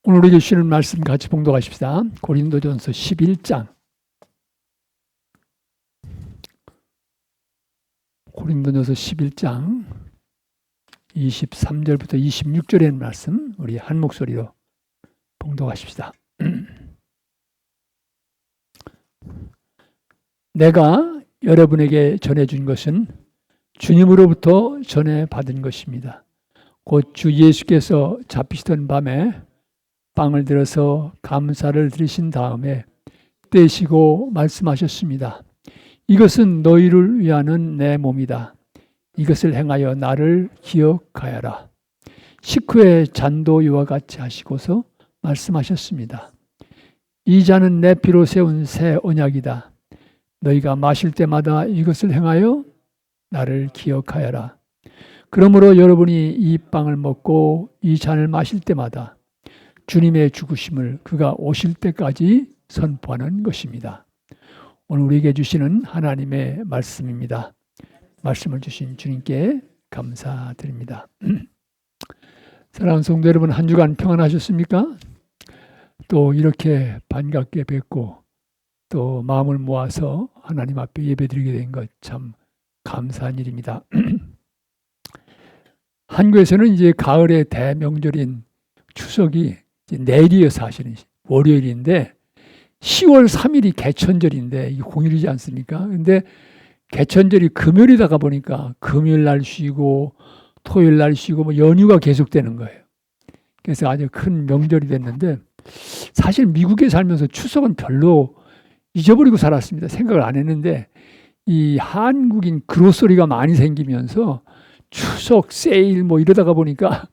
오늘 우리에게 주시는 말씀 같이 봉독하십시다. 고린도전서 11장. 고린도전서 11장 23절부터 26절의 말씀 우리 한 목소리로 봉독하십시다. 내가 여러분에게 전해준 것은 주님으로부터 전해받은 것입니다. 곧 주 예수께서 잡히시던 밤에 빵을 들어서 감사를 드리신 다음에 떼시고 말씀하셨습니다. 이것은 너희를 위하는 내 몸이다. 이것을 행하여 나를 기억하여라. 식후에 잔도 이와 같이 하시고서 말씀하셨습니다. 이 잔은 내 피로 세운 새 언약이다. 너희가 마실 때마다 이것을 행하여 나를 기억하여라. 그러므로 여러분이 이 빵을 먹고 이 잔을 마실 때마다 주님의 죽으심을 그가 오실 때까지 선포하는 것입니다. 오늘 우리에게 주시는 하나님의 말씀입니다. 말씀을 주신 주님께 감사드립니다. 사랑하는 성도 여러분, 한 주간 평안하셨습니까? 또 이렇게 반갑게 뵙고 또 마음을 모아서 하나님 앞에 예배드리게 된 것 참 감사한 일입니다. 한국에서는 이제 가을의 대명절인 추석이 내일이에요. 사실은 월요일인데 10월 3일이 개천절인데 이 공휴일이지 않습니까? 근데 개천절이 금요일이다가 보니까 금요일 날 쉬고 토요일 날 쉬고 뭐 연휴가 계속되는 거예요. 그래서 아주 큰 명절이 됐는데 사실 미국에 살면서 추석은 별로 잊어버리고 살았습니다. 생각을 안 했는데 이 한국인 그로서리가 많이 생기면서 추석 세일 뭐 이러다가 보니까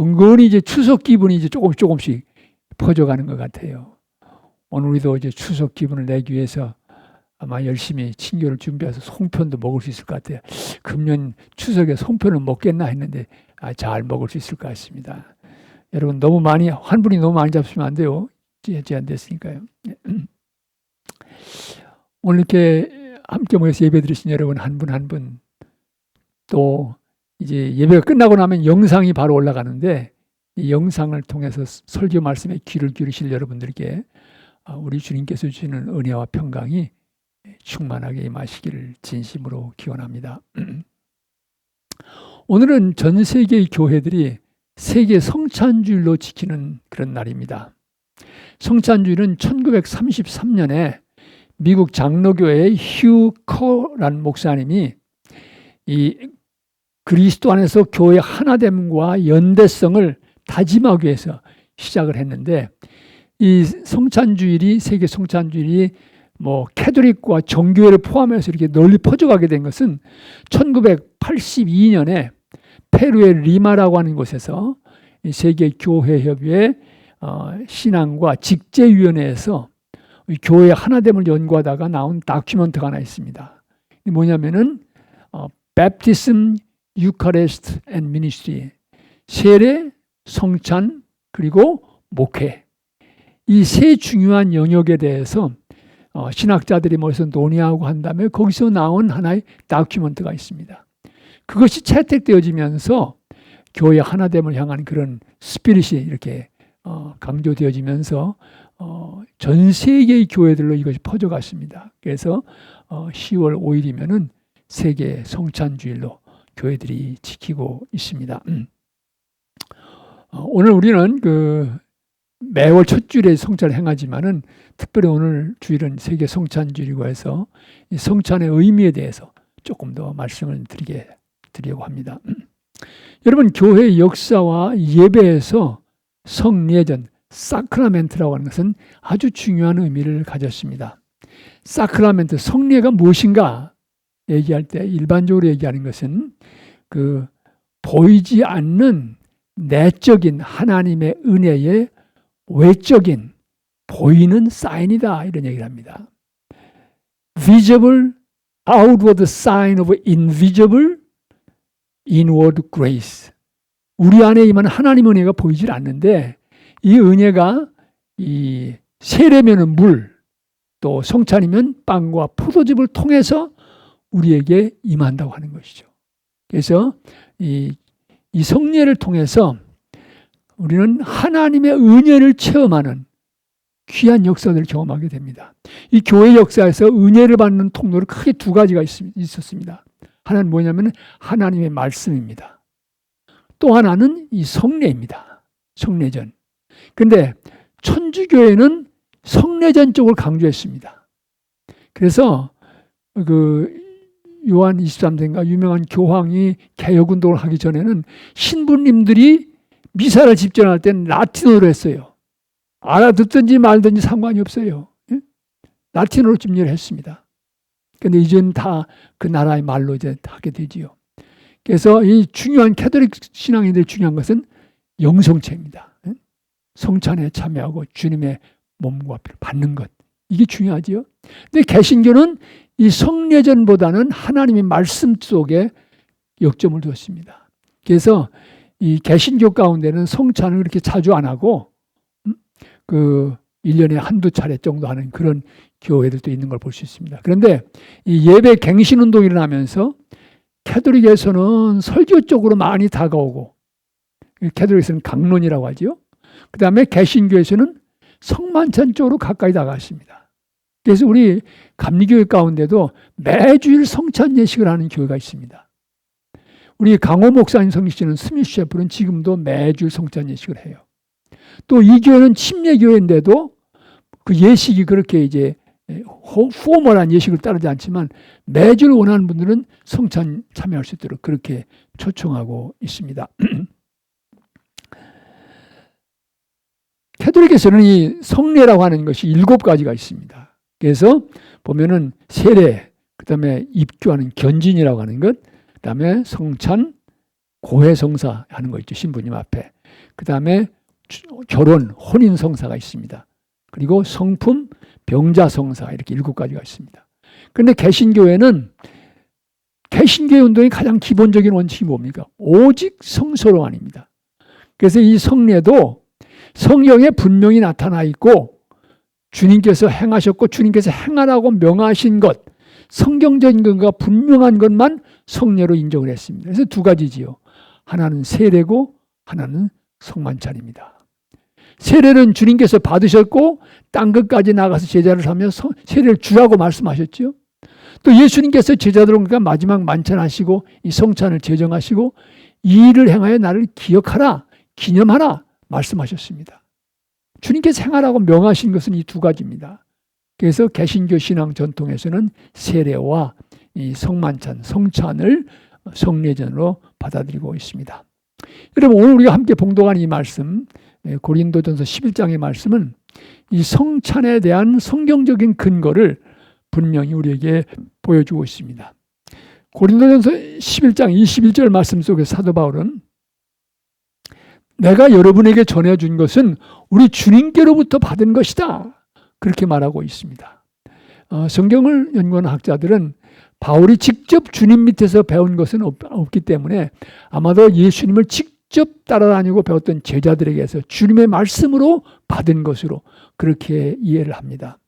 은근히 이제 추석 기분이 이제 조금씩 퍼져가는 것 같아요. 오늘 우리도 이제 추석 기분을 내기 위해서 아마 열심히 친교를 준비해서 송편도 먹을 수 있을 것 같아요. 금년 추석에 송편을 먹겠나 했는데 잘 먹을 수 있을 것 같습니다. 여러분 너무 많이 한 분이 너무 많이 잡수면 안 돼요. 제한 됐으니까요. 오늘 이렇게 함께 모여서 예배 드리신 여러분 한 분 한 분 또 이제 예배가 끝나고 나면 영상이 바로 올라가는데 이 영상을 통해서 설교 말씀에 귀를 기울이실 여러분들께 우리 주님께서 주시는 은혜와 평강이 충만하게 임하시기를 진심으로 기원합니다. 오늘은 전 세계의 교회들이 세계 성찬주일로 지키는 그런 날입니다. 성찬주일은 1933년에 미국 장로교회의 휴 커라는 목사님이 이 그리스도 안에서 교회 하나됨과 연대성을 다짐하기 위해서 시작을 했는데 이 성찬주일이 세계 성찬주일이 뭐 캐톨릭과 정교회를 포함해서 이렇게 널리 퍼져가게 된 것은 1982년에 페루의 리마라고 하는 곳에서 이 세계 교회 협의회 신앙과 직제위원회에서 교회 하나됨을 연구하다가 나온 다큐멘터가 하나 있습니다. 이 뭐냐면은 Baptism, Eucharist and Ministry, 세례, 성찬 그리고 목회, 이 세 중요한 영역에 대해서 신학자들이 모여서 논의하고 한 다음에 거기서 나온 하나의 다큐멘터가 있습니다. 그것이 채택되어지면서 교회 하나됨을 향한 그런 스피릿이 이렇게 강조되어지면서 전 세계의 교회들로 이것이 퍼져갔습니다. 그래서 10월 5일이면은 세계 성찬주일로 교회들이 지키고 있습니다. 오늘 우리는 매월 첫 주일에 성찬을 행하지만은 특별히 오늘 주일은 세계 성찬주일이고 해서 이 성찬의 의미에 대해서 조금 더 말씀을 드리려고 합니다. 여러분 교회의 역사와 예배에서 성례전, 사크라멘트라고 하는 것은 아주 중요한 의미를 가졌습니다. 사크라멘트, 성례가 무엇인가 얘기할 때 일반적으로 얘기하는 것은 보이지 않는 내적인 하나님의 은혜의 외적인 보이는 사인이다 이런 얘기를 합니다. Visible outward sign of invisible inward grace. 우리 안에 임한 하나님의 은혜가 보이질 않는데 이 은혜가 이 세례면은 물, 또 성찬이면 빵과 포도즙을 통해서 우리에게 임한다고 하는 것이죠. 그래서 이 성례를 통해서 우리는 하나님의 은혜를 체험하는 귀한 역사들을 경험하게 됩니다. 이 교회 역사에서 은혜를 받는 통로는 크게 두 가지가 있었습니다. 하나는 뭐냐면 하나님의 말씀입니다. 또 하나는 이 성례입니다. 성례전. 근데 천주교회는 성례전 쪽을 강조했습니다. 그래서 요한 23세인가 유명한 교황이 개혁운동을 하기 전에는 신부님들이 미사를 집전할 때는 라틴어로 했어요. 알아듣든지 말든지 상관이 없어요. 라틴어로 집례를 했습니다. 근데 이제는 다 그 나라의 말로 이제 하게 되지요. 그래서 이 중요한 캐톨릭 신앙인들이 중요한 것은 영성체입니다. 성찬에 참여하고 주님의 몸과 피를 받는 것. 이게 중요하지요. 근데 개신교는 이 성례전보다는 하나님의 말씀 속에 역점을 두었습니다. 그래서 이 개신교 가운데는 성찬을 그렇게 자주 안 하고 1년에 한두 차례 정도 하는 그런 교회들도 있는 걸 볼 수 있습니다. 그런데 이 예배 갱신 운동이 일어나면서 캐톨릭에서는 설교 쪽으로 많이 다가오고, 캐톨릭에서는 강론이라고 하죠. 그 다음에 개신교에서는 성만찬 쪽으로 가까이 다가왔습니다. 그래서 우리 감리교회 가운데도 매주일 성찬 예식을 하는 교회가 있습니다. 우리 강호 목사님 섬기시는 스미스 셰프는 지금도 매주일 성찬 예식을 해요. 또 이 교회는 침례교회인데도 그 예식이 그렇게 이제 포멀한 예식을 따르지 않지만 매주 원하는 분들은 성찬 참여할 수 있도록 그렇게 초청하고 있습니다. 캐톨릭에서는 이 성례라고 하는 것이 7가지가 있습니다. 그래서 보면은 세례, 그 다음에 입교하는 견진이라고 하는 것, 그 다음에 성찬, 고해성사 하는 거 있죠. 신부님 앞에. 그 다음에 결혼, 혼인성사가 있습니다. 그리고 성품, 병자성사 이렇게 7가지가 있습니다. 그런데 개신교회는 개신교회 운동의 가장 기본적인 원칙이 뭡니까? 오직 성소로만입니다. 그래서 이 성례도 성경에 분명히 나타나 있고 주님께서 행하셨고 주님께서 행하라고 명하신 것, 성경적인 것과 분명한 것만 성례로 인정을 했습니다. 그래서 2가지지요. 하나는 세례고 하나는 성만찬입니다. 세례는 주님께서 받으셨고 땅 끝까지 나가서 제자를 삼며 세례를 주라고 말씀하셨죠. 또 예수님께서 제자들과 마지막 만찬하시고 이 성찬을 제정하시고 이 일을 행하여 나를 기억하라, 기념하라 말씀하셨습니다. 주님께서 행하라고 명하신 것은 이 2가지입니다. 그래서 개신교 신앙 전통에서는 세례와 이 성만찬, 성찬을 성례전으로 받아들이고 있습니다. 여러분, 오늘 우리가 함께 봉독한 이 말씀, 고린도전서 11장의 말씀은 이 성찬에 대한 성경적인 근거를 분명히 우리에게 보여주고 있습니다. 고린도전서 11장 21절 말씀 속에 사도 바울은 내가 여러분에게 전해준 것은 우리 주님께로부터 받은 것이다, 그렇게 말하고 있습니다. 성경을 연구하는 학자들은 바울이 직접 주님 밑에서 배운 것은 없기 때문에 아마도 예수님을 직접 따라다니고 배웠던 제자들에게서 주님의 말씀으로 받은 것으로 그렇게 이해를 합니다.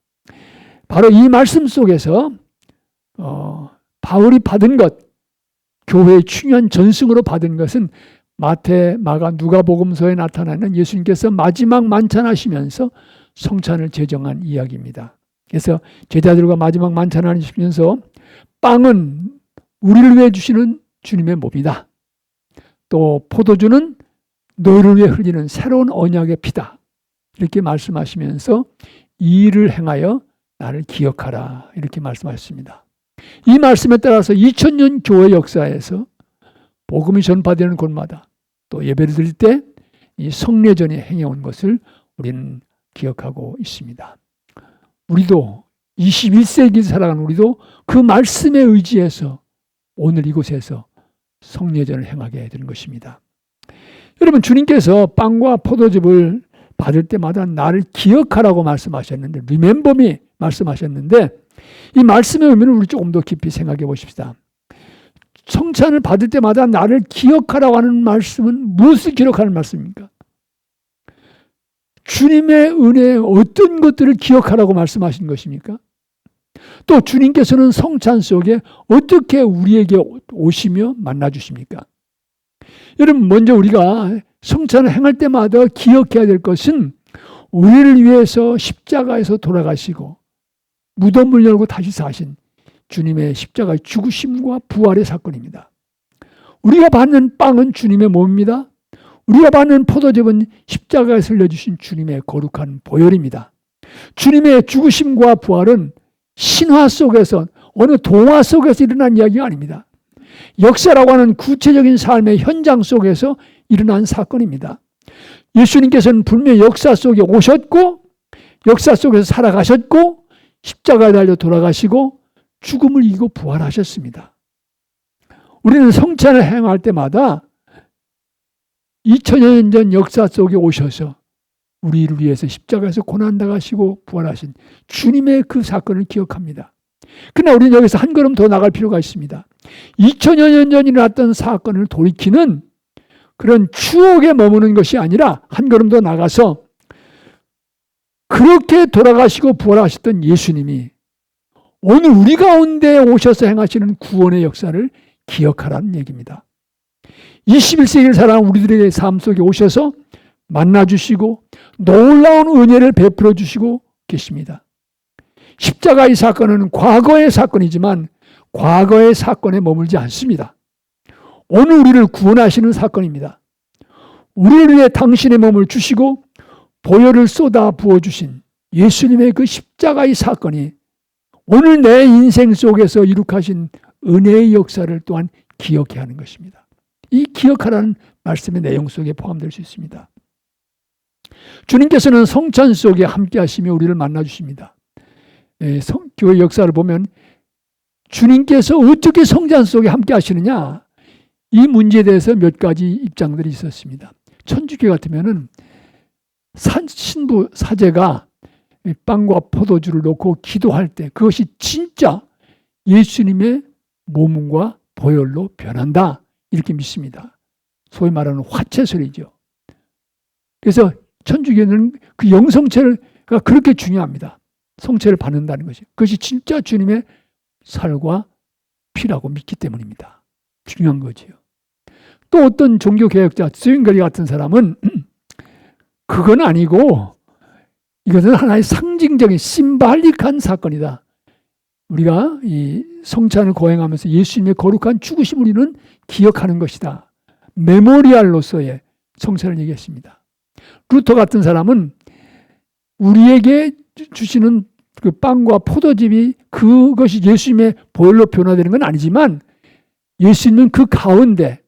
바로 이 말씀 속에서 바울이 받은 것, 교회의 중요한 전승으로 받은 것은 마태, 마가, 누가복음서에 나타나는 예수님께서 마지막 만찬하시면서 성찬을 제정한 이야기입니다. 그래서 제자들과 마지막 만찬을 하시면서 빵은 우리를 위해 주시는 주님의 몸이다. 또 포도주는 너희를 위해 흘리는 새로운 언약의 피다. 이렇게 말씀하시면서 이 일을 행하여 나를 기억하라, 이렇게 말씀하셨습니다. 이 말씀에 따라서 2000년 교회 역사에서 복음이 전파되는 곳마다 또 예배를 드릴 때 이 성례전이 행해온 것을 우리는 기억하고 있습니다. 우리도 21세기 살아가는 우리도 그 말씀에 의지해서 오늘 이곳에서 성례전을 행하게 되는 것입니다. 여러분, 주님께서 빵과 포도즙을 받을 때마다 나를 기억하라고 말씀하셨는데, Remember me 말씀하셨는데, 이 말씀의 의미를 우리 조금 더 깊이 생각해 보십시다. 성찬을 받을 때마다 나를 기억하라고 하는 말씀은 무엇을 기록하는 말씀입니까? 주님의 은혜의 어떤 것들을 기억하라고 말씀하신 것입니까? 또 주님께서는 성찬 속에 어떻게 우리에게 오시며 만나 주십니까? 여러분, 먼저 우리가 성찬을 행할 때마다 기억해야 될 것은 우리를 위해서 십자가에서 돌아가시고 무덤을 열고 다시 사신 주님의 십자가의 죽으심과 부활의 사건입니다. 우리가 받는 빵은 주님의 몸입니다. 우리가 받는 포도즙은 십자가에서 흘려주신 주님의 거룩한 보혈입니다. 주님의 죽으심과 부활은 신화 속에서, 어느 동화 속에서 일어난 이야기가 아닙니다. 역사라고 하는 구체적인 삶의 현장 속에서 일어난 사건입니다. 예수님께서는 분명히 역사 속에 오셨고, 역사 속에서 살아가셨고, 십자가에 달려 돌아가시고 죽음을 이기고 부활하셨습니다. 우리는 성찬을 행할 때마다 2000년 전 역사 속에 오셔서 우리를 위해서 십자가에서 고난당하시고 부활하신 주님의 그 사건을 기억합니다. 그러나 우리는 여기서 한 걸음 더 나갈 필요가 있습니다. 2000여 년 전 일어났던 사건을 돌이키는 그런 추억에 머무는 것이 아니라 한 걸음 더 나가서 그렇게 돌아가시고 부활하셨던 예수님이 오늘 우리 가운데 오셔서 행하시는 구원의 역사를 기억하라는 얘기입니다. 21세기를 살아가는 우리들의 삶 속에 오셔서 만나주시고 놀라운 은혜를 베풀어 주시고 계십니다. 십자가의 사건은 과거의 사건이지만 과거의 사건에 머물지 않습니다. 오늘 우리를 구원하시는 사건입니다. 우리를 위해 당신의 몸을 주시고 보혈을 쏟아 부어주신 예수님의 그 십자가의 사건이 오늘 내 인생 속에서 이룩하신 은혜의 역사를 또한 기억해야 하는 것입니다. 이 기억하라는 말씀의 내용 속에 포함될 수 있습니다. 주님께서는 성찬 속에 함께 하시며 우리를 만나주십니다. 교회 역사를 보면 주님께서 어떻게 성찬 속에 함께 하시느냐, 이 문제에 대해서 몇 가지 입장들이 있었습니다. 천주교 같으면은 신부 사제가 빵과 포도주를 놓고 기도할 때 그것이 진짜 예수님의 몸과 보혈로 변한다, 이렇게 믿습니다. 소위 말하는 화채설이죠. 그래서 천주교는 그 영성체가 그렇게 중요합니다. 성체를 받는다는 것이. 그것이 진짜 주님의 살과 피라고 믿기 때문입니다. 중요한 거지요. 또 어떤 종교개혁자, 스윙거리 같은 사람은 그건 아니고 이것은 하나의 상징적인 심발릭한 사건이다. 우리가 이 성찬을 거행하면서 예수님의 거룩한 죽으심을 우리는 기억하는 것이다. 메모리알로서의 성찬을 얘기했습니다. 루터 같은 사람은 우리에게 주시는 그 빵과 포도즙이 그것이 예수님의 보혈로 변화되는 건 아니지만 예수님은 그 가운데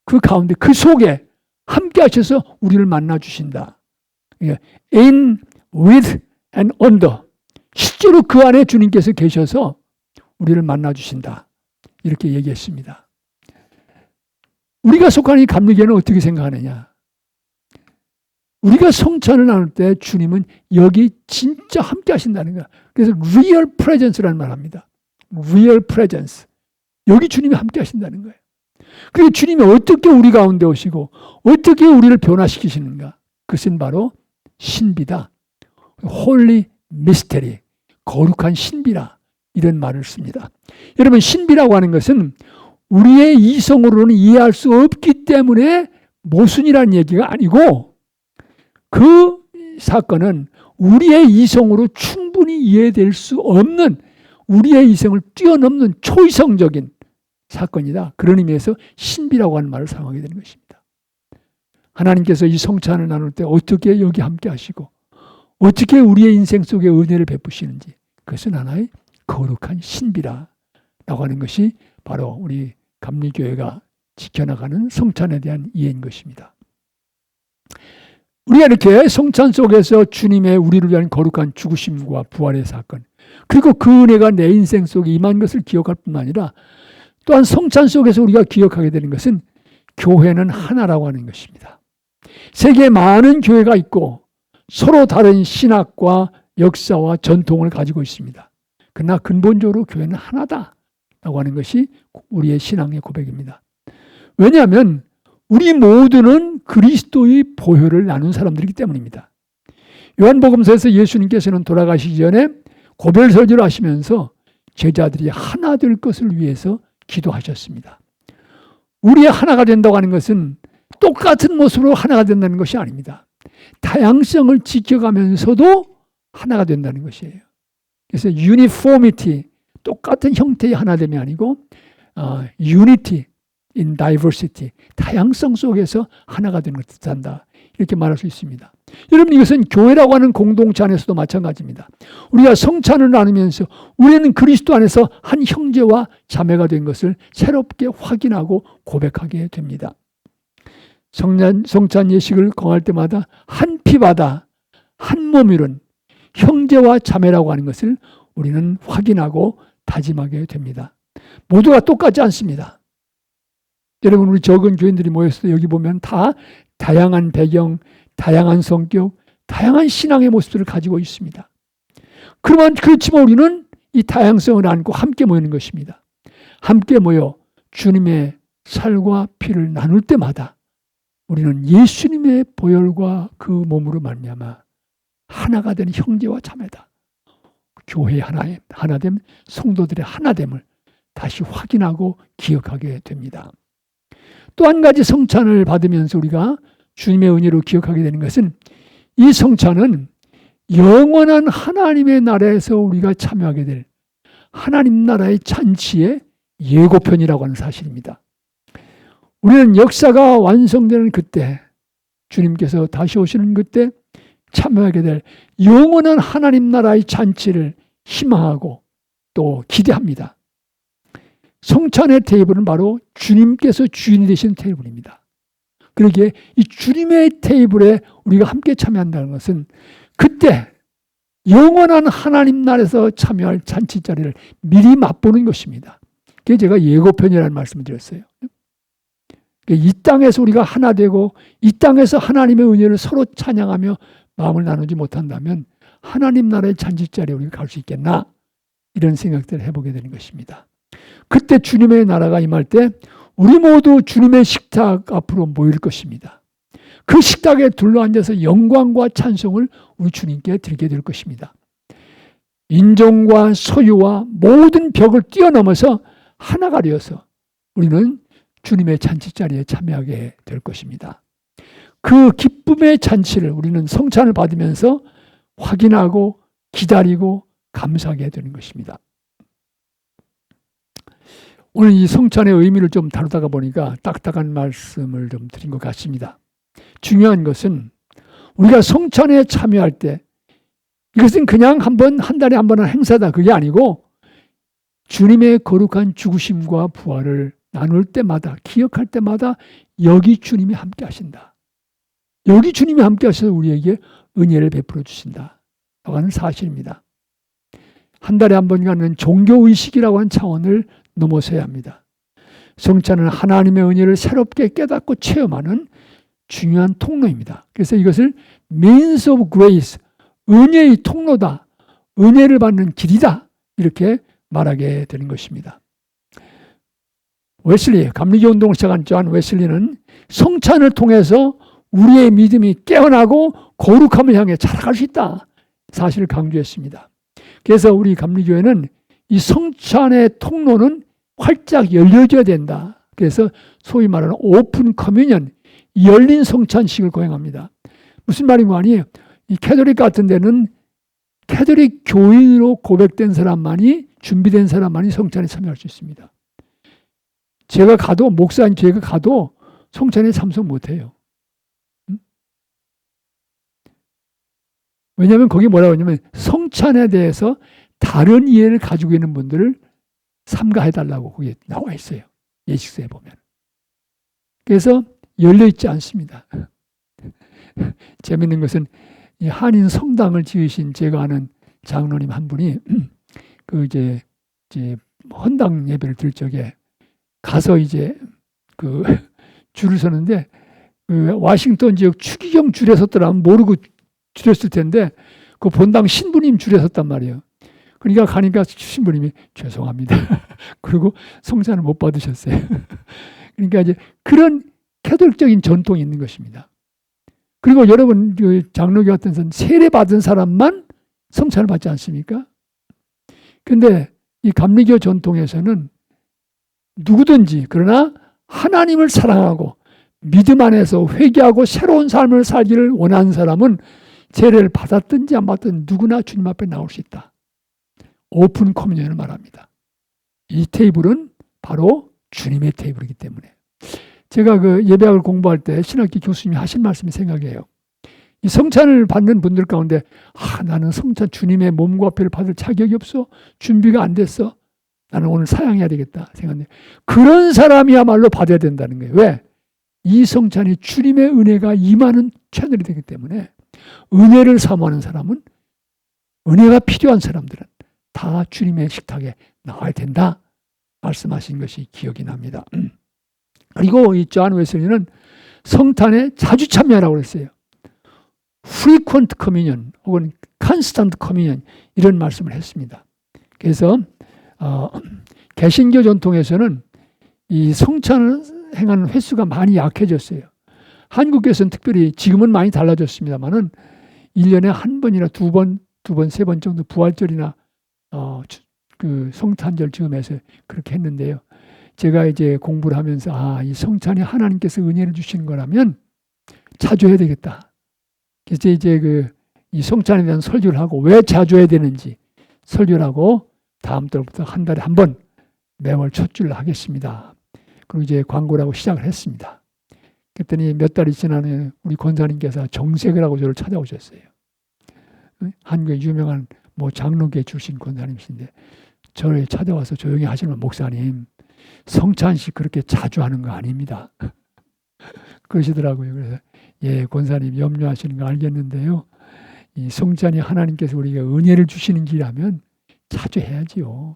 그 속에 함께 하셔서 우리를 만나 주신다. In, with and under. 실제로 그 안에 주님께서 계셔서 우리를 만나 주신다. 이렇게 얘기했습니다. 우리가 속한 이 감리교회는 어떻게 생각하느냐? 우리가 성찬을 나눌 때 주님은 여기 진짜 함께 하신다는 거야. 그래서 real presence라는 말을 합니다. real presence. 여기 주님이 함께 하신다는 거예요. 그리고 주님이 어떻게 우리 가운데 오시고 어떻게 우리를 변화시키시는가? 그것은 바로 신비다. Holy mystery. 거룩한 신비라. 이런 말을 씁니다. 여러분, 신비라고 하는 것은 우리의 이성으로는 이해할 수 없기 때문에 모순이라는 얘기가 아니고 그 사건은 우리의 이성으로 충분히 이해될 수 없는, 우리의 이성을 뛰어넘는 초이성적인 사건이다. 그런 의미에서 신비라고 하는 말을 사용하게 되는 것입니다. 하나님께서 이 성찬을 나눌 때 어떻게 여기 함께 하시고 어떻게 우리의 인생 속에 은혜를 베푸시는지, 그것은 하나의 거룩한 신비라고 하는 것이 바로 우리 감리교회가 지켜나가는 성찬에 대한 이해인 것입니다. 우리가 이렇게 성찬 속에서 주님의 우리를 위한 거룩한 죽으심과 부활의 사건, 그리고 그 은혜가 내 인생 속에 임한 것을 기억할 뿐만 아니라 또한 성찬 속에서 우리가 기억하게 되는 것은 교회는 하나라고 하는 것입니다. 세계에 많은 교회가 있고 서로 다른 신학과 역사와 전통을 가지고 있습니다. 그러나 근본적으로 교회는 하나다라고 하는 것이 우리의 신앙의 고백입니다. 왜냐하면 우리 모두는 그리스도의 보혈을 나눈 사람들이기 때문입니다. 요한복음서에서 예수님께서는 돌아가시기 전에 고별설교를 하시면서 제자들이 하나 될 것을 위해서 기도하셨습니다. 우리의 하나가 된다고 하는 것은 똑같은 모습으로 하나가 된다는 것이 아닙니다. 다양성을 지켜가면서도 하나가 된다는 것이에요. 그래서 uniformity, 똑같은 형태의 하나됨이 아니고 unity in diversity, 다양성 속에서 하나가 되는 것을 뜻한다. 이렇게 말할 수 있습니다. 여러분, 이것은 교회라고 하는 공동체 안에서도 마찬가지입니다. 우리가 성찬을 나누면서 우리는 그리스도 안에서 한 형제와 자매가 된 것을 새롭게 확인하고 고백하게 됩니다. 성찬 예식을 공할 때마다 한 피바다, 한 몸이론 형제와 자매라고 하는 것을 우리는 확인하고 다짐하게 됩니다. 모두가 똑같지 않습니다. 여러분, 우리 적은 교인들이 모였을 때 여기 보면 다 다양한 배경, 다양한 성격, 다양한 신앙의 모습들을 가지고 있습니다. 그렇지만 우리는 이 다양성을 안고 함께 모이는 것입니다. 함께 모여 주님의 살과 피를 나눌 때마다 우리는 예수님의 보혈과 그 몸으로 말미암아 하나가 되는 형제와 자매다. 교회의 하나됨, 성도들의 하나됨을 다시 확인하고 기억하게 됩니다. 또 한 가지 성찬을 받으면서 우리가 주님의 은혜로 기억하게 되는 것은, 이 성찬은 영원한 하나님의 나라에서 우리가 참여하게 될 하나님 나라의 잔치의 예고편이라고 하는 사실입니다. 우리는 역사가 완성되는 그때, 주님께서 다시 오시는 그때 참여하게 될 영원한 하나님 나라의 잔치를 희망하고 또 기대합니다. 성찬의 테이블은 바로 주님께서 주인이 되신 테이블입니다. 그러기에 이 주님의 테이블에 우리가 함께 참여한다는 것은 그때 영원한 하나님 나라에서 참여할 잔치 자리를 미리 맛보는 것입니다. 그게 제가 예고편이라는 말씀을 드렸어요. 이 땅에서 우리가 하나 되고 이 땅에서 하나님의 은혜를 서로 찬양하며 마음을 나누지 못한다면 하나님 나라의 잔치 자리에 우리가 갈 수 있겠나? 이런 생각들을 해보게 되는 것입니다. 그때 주님의 나라가 임할 때 우리 모두 주님의 식탁 앞으로 모일 것입니다. 그 식탁에 둘러앉아서 영광과 찬송을 우리 주님께 드리게 될 것입니다. 인종과 소유와 모든 벽을 뛰어넘어서 하나가 되어서 우리는 주님의 잔치자리에 참여하게 될 것입니다. 그 기쁨의 잔치를 우리는 성찬을 받으면서 확인하고 기다리고 감사하게 되는 것입니다. 오늘 이 성찬의 의미를 좀 다루다가 보니까 딱딱한 말씀을 좀 드린 것 같습니다. 중요한 것은 우리가 성찬에 참여할 때 이것은 그냥 한 달에 한 번 하는 행사다, 그게 아니고 주님의 거룩한 죽으심과 부활을 나눌 때마다, 기억할 때마다 여기 주님이 함께 하신다. 여기 주님이 함께 하셔서 우리에게 은혜를 베풀어 주신다. 라고 하는 사실입니다. 한 달에 한 번 가는 종교의식이라고 하는 차원을 넘어서야 합니다. 성찬은 하나님의 은혜를 새롭게 깨닫고 체험하는 중요한 통로입니다. 그래서 이것을 means of grace, 은혜의 통로다, 은혜를 받는 길이다, 이렇게 말하게 되는 것입니다. 웨슬리, 감리교 운동을 시작한 존 웨슬리는 성찬을 통해서 우리의 믿음이 깨어나고 거룩함을 향해 자라갈 수 있다 사실을 강조했습니다. 그래서 우리 감리교회는 이 성찬의 통로는 활짝 열려져야 된다. 그래서 소위 말하는 오픈 커뮤니언, 열린 성찬식을 거행합니다. 무슨 말인가 하니, 이 캐톨릭 같은 데는 캐톨릭 교인으로 고백된 사람만이, 준비된 사람만이 성찬에 참여할 수 있습니다. 제가 가도, 목사인 제가 가도 성찬에 참석 못해요. 왜냐하면 거기 뭐라고 하냐면 성찬에 대해서 다른 이해를 가지고 있는 분들을 삼가해달라고 거기에 나와 있어요. 예식서에 보면. 그래서 열려있지 않습니다. 재밌는 것은 이 한인 성당을 지으신 제가 아는 장로님 한 분이 그 이제 헌당 예배를 드릴 적에 가서 이제 그 줄을 서는데 그 와싱턴 지역 추기경 줄에 섰더라면 모르고 줄에 섰을 텐데 그 본당 신부님 줄에 섰단 말이에요. 그러니까 가니까 신부님이 죄송합니다. 그리고 성찬을 못 받으셨어요. 그러니까 이제 그런 캐톨릭적인 전통이 있는 것입니다. 그리고 여러분 장로교 같은 데서는 세례 받은 사람만 성찬을 받지 않습니까? 그런데 이 감리교 전통에서는 누구든지, 그러나 하나님을 사랑하고 믿음 안에서 회개하고 새로운 삶을 살기를 원하는 사람은 세례를 받았든지 안 받든 누구나 주님 앞에 나올 수 있다. 오픈 커뮤니언을 말합니다. 이 테이블은 바로 주님의 테이블이기 때문에. 제가 그 예배학을 공부할 때 신학기 교수님이 하신 말씀이 생각해요. 이 성찬을 받는 분들 가운데 나는 성찬 주님의 몸과 피를 받을 자격이 없어. 준비가 안 됐어. 나는 오늘 사양해야 되겠다 생각해요. 그런 사람이야말로 받아야 된다는 거예요. 왜? 이 성찬이 주님의 은혜가 임하는 채널이 되기 때문에 은혜를 사모하는 사람은 은혜가 필요한 사람들은 다 주님의 식탁에 나와야 된다 말씀하신 것이 기억이 납니다. 그리고 이 존 웨슬리는 성탄에 자주 참여하라고 그랬어요. frequent communion 혹은 constant communion 이런 말씀을 했습니다. 그래서 개신교 전통에서는 이 성찬을 행하는 횟수가 많이 약해졌어요. 한국에서는 특별히 지금은 많이 달라졌습니다만은 1년에 한 번이나 두 번, 세 번 정도 부활절이나 그 성탄절 즈음에서 그렇게 했는데요. 제가 이제 공부를 하면서 이 성찬이 하나님께서 은혜를 주시는 거라면 자주 해야 되겠다. 그래서 이제 이 성찬에 대한 설교를 하고 왜 자주 해야 되는지 설교를 하고 다음 달부터 한 달에 한 번 매월 첫 주를 하겠습니다. 그리고 이제 광고를 하고 시작을 했습니다. 그랬더니 몇 달이 지나면 우리 권사님께서 정색을 하고 저를 찾아오셨어요. 한국의 유명한 장로계 출신 권사님이신데 저를 찾아와서 조용히 하시면 목사님 성찬식 그렇게 자주 하는 거 아닙니다. 그러시더라고요. 그래서 권사님 염려하시는 거 알겠는데요. 이 성찬이 하나님께서 우리가 은혜를 주시는 길이라면 자주 해야지요.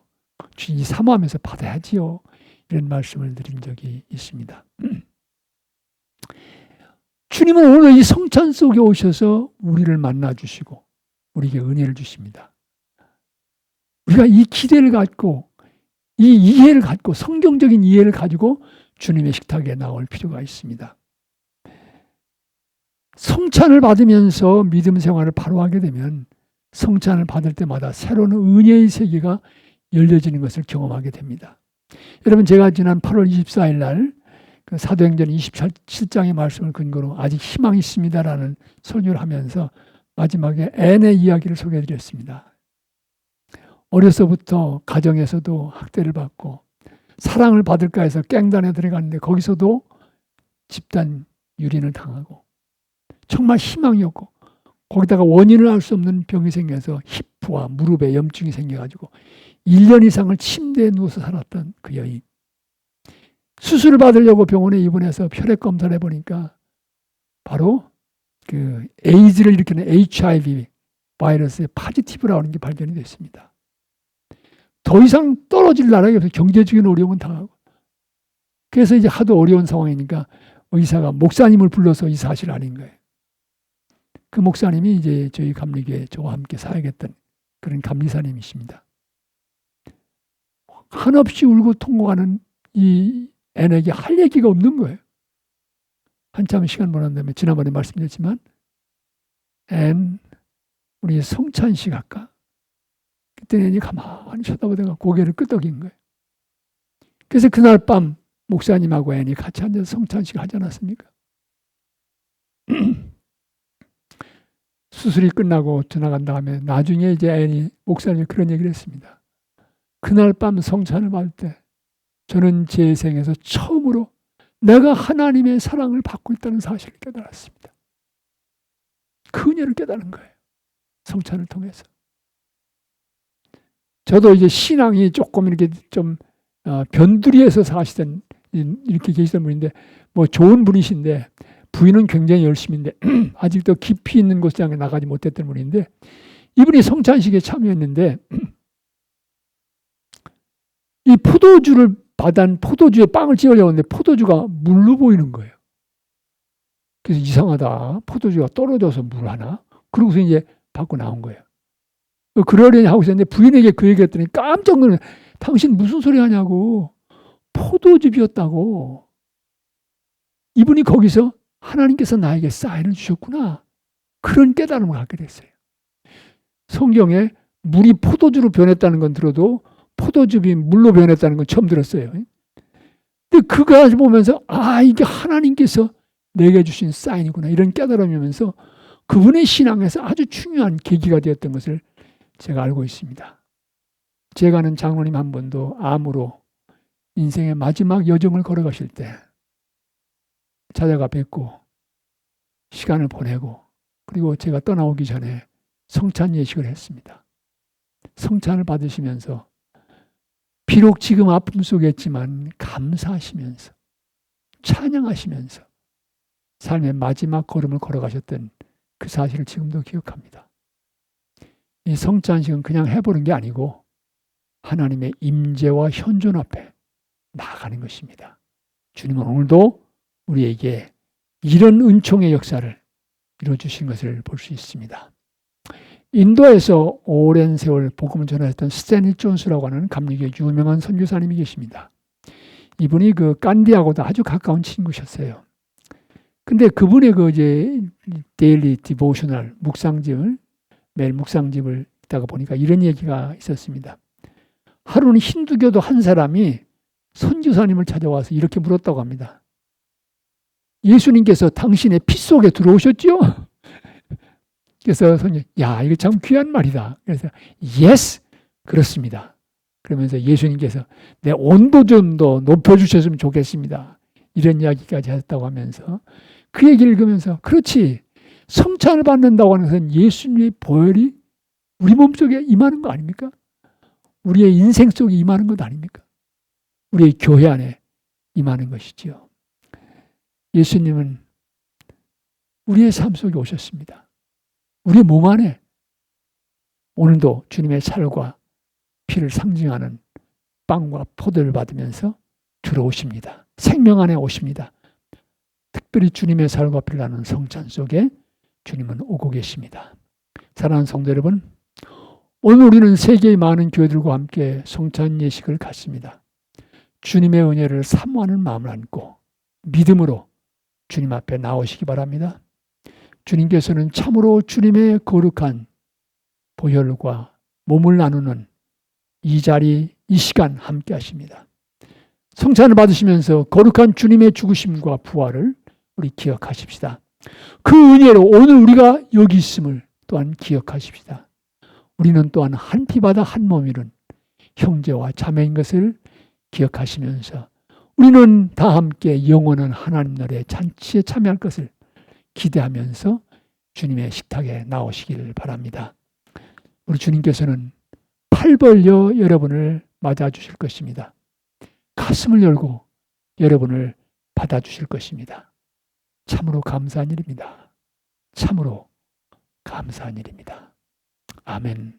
주님 사모하면서 받아야지요. 이런 말씀을 드린 적이 있습니다. 주님은 오늘 이 성찬 속에 오셔서 우리를 만나주시고 우리에게 은혜를 주십니다. 우리가 이 기대를 갖고 이 이해를 갖고 성경적인 이해를 가지고 주님의 식탁에 나올 필요가 있습니다. 성찬을 받으면서 믿음 생활을 바로 하게 되면 성찬을 받을 때마다 새로운 은혜의 세계가 열려지는 것을 경험하게 됩니다. 여러분 제가 지난 8월 24일 날 그 사도행전 27장의 말씀을 근거로 아직 희망이 있습니다라는 설교를 하면서 마지막에 앤의 이야기를 소개해 드렸습니다. 어려서부터 가정에서도 학대를 받고 사랑을 받을까 해서 깽단에 들어갔는데 거기서도 집단 유린을 당하고 정말 희망이 없고 거기다가 원인을 알 수 없는 병이 생겨서 히프와 무릎에 염증이 생겨가지고 1년 이상을 침대에 누워서 살았던 그 여인. 수술을 받으려고 병원에 입원해서 혈액 검사를 해보니까 바로 그 에이즈를 일으키는 HIV 바이러스의 파지티브라고 하는 게 발견이 됐습니다. 더 이상 떨어질 나라가 없어요. 경제적인 어려움은 당하고. 그래서 이제 하도 어려운 상황이니까 의사가 목사님을 불러서 이 사실을 알린 거예요. 그 목사님이 이제 저희 감리교회 저와 함께 사역했던 그런 감리사님이십니다. 한없이 울고 통곡하는 이 애에게 할 얘기가 없는 거예요. 한참 시간 보낸 다음에 지난번에 말씀드렸지만 우리 성찬식 할까? 그때 애니 가만히 쳐다보다가 고개를 끄덕인 거예요. 그래서 그날 밤 목사님하고 애니 같이 앉아서 성찬식 하지 않았습니까? 수술이 끝나고 지나간 다음에 나중에 이제 애니 목사님이 그런 얘기를 했습니다. 그날 밤 성찬을 받을 때 저는 제 생에서 처음으로 내가 하나님의 사랑을 받고 있다는 사실을 깨달았습니다. 그 은혜를 깨달은 거예요. 성찬을 통해서. 저도 이제 신앙이 조금 이렇게 좀 변두리에서 사시던 이렇게 계시던 분인데 좋은 분이신데 부인은 굉장히 열심인데 아직도 깊이 있는 곳에 나가지 못했던 분인데 이분이 성찬식에 참여했는데 이 포도주를 받은 포도주에 빵을 찍으려고 했는데 포도주가 물로 보이는 거예요. 그래서 이상하다. 포도주가 떨어져서 물 하나? 그러고서 이제 받고 나온 거예요. 그러려니 하고 있었는데 부인에게 그 얘기했더니 깜짝 놀라서 당신 무슨 소리 하냐고. 포도주 비었다고. 이분이 거기서 하나님께서 나에게 사인을 주셨구나. 그런 깨달음을 갖게 됐어요. 성경에 물이 포도주로 변했다는 건 들어도 포도즙이 물로 변했다는 건 처음 들었어요. 근데 근데 그거 보면서 이게 하나님께서 내게 주신 사인이구나 이런 깨달음이 오면서 그분의 신앙에서 아주 중요한 계기가 되었던 것을 제가 알고 있습니다. 제가 아는 장로님 한 분도 암으로 인생의 마지막 여정을 걸어가실 때 찾아가 뵙고 시간을 보내고 그리고 제가 떠나오기 전에 성찬 예식을 했습니다. 성찬을 받으시면서 비록 지금 아픔 속에 있지만 감사하시면서 찬양하시면서 삶의 마지막 걸음을 걸어가셨던 그 사실을 지금도 기억합니다. 이 성찬식은 그냥 해보는 게 아니고 하나님의 임재와 현존 앞에 나아가는 것입니다. 주님은 오늘도 우리에게 이런 은총의 역사를 이루어주신 것을 볼 수 있습니다. 인도에서 오랜 세월 복음을 전하셨던 스탠리 존스라고 하는 감리교의 유명한 선교사님이 계십니다. 이분이 그 간디하고도 아주 가까운 친구셨어요. 근데 그분의 데일리 디보셔널 묵상집을 매일 묵상집을 있다가 보니까 이런 얘기가 있었습니다. 하루는 힌두교도 한 사람이 선교사님을 찾아와서 이렇게 물었다고 합니다. 예수님께서 당신의 피 속에 들어오셨죠? 그래서 이거 참 귀한 말이다. 그래서 yes, 그렇습니다. 그러면서 예수님께서 내 온도 좀 더 높여주셨으면 좋겠습니다. 이런 이야기까지 하셨다고 하면서 그 얘기를 읽으면서 그렇지, 성찬을 받는다고 하는 것은 예수님의 보혈이 우리 몸속에 임하는 거 아닙니까? 우리의 인생 속에 임하는 것 아닙니까? 우리의 교회 안에 임하는 것이지요. 예수님은 우리의 삶 속에 오셨습니다. 우리 몸 안에 오늘도 주님의 살과 피를 상징하는 빵과 포도를 받으면서 들어오십니다. 생명 안에 오십니다. 특별히 주님의 살과 피를 나누는 성찬 속에 주님은 오고 계십니다. 사랑하는 성도 여러분, 오늘 우리는 세계의 많은 교회들과 함께 성찬 예식을 갖습니다. 주님의 은혜를 사모하는 마음을 안고 믿음으로 주님 앞에 나오시기 바랍니다. 주님께서는 참으로 주님의 거룩한 보혈과 몸을 나누는 이 자리, 이 시간 함께 하십니다. 성찬을 받으시면서 거룩한 주님의 죽으심과 부활을 우리 기억하십시다. 그 은혜로 오늘 우리가 여기 있음을 또한 기억하십시다. 우리는 또한 한 피바다 한 몸이는 형제와 자매인 것을 기억하시면서 우리는 다 함께 영원한 하나님 나라의 잔치에 참여할 것을 기대하면서 주님의 식탁에 나오시기를 바랍니다. 우리 주님께서는 팔 벌려 여러분을 맞아주실 것입니다. 가슴을 열고 여러분을 받아주실 것입니다. 참으로 감사한 일입니다. 참으로 감사한 일입니다. 아멘.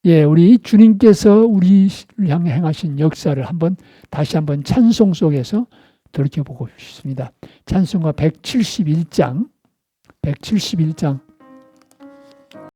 예, 우리 주님께서 우리를 향해 행하신 역사를 다시 한번 찬송 속에서 돌이켜보고 싶습니다. 찬송가 171장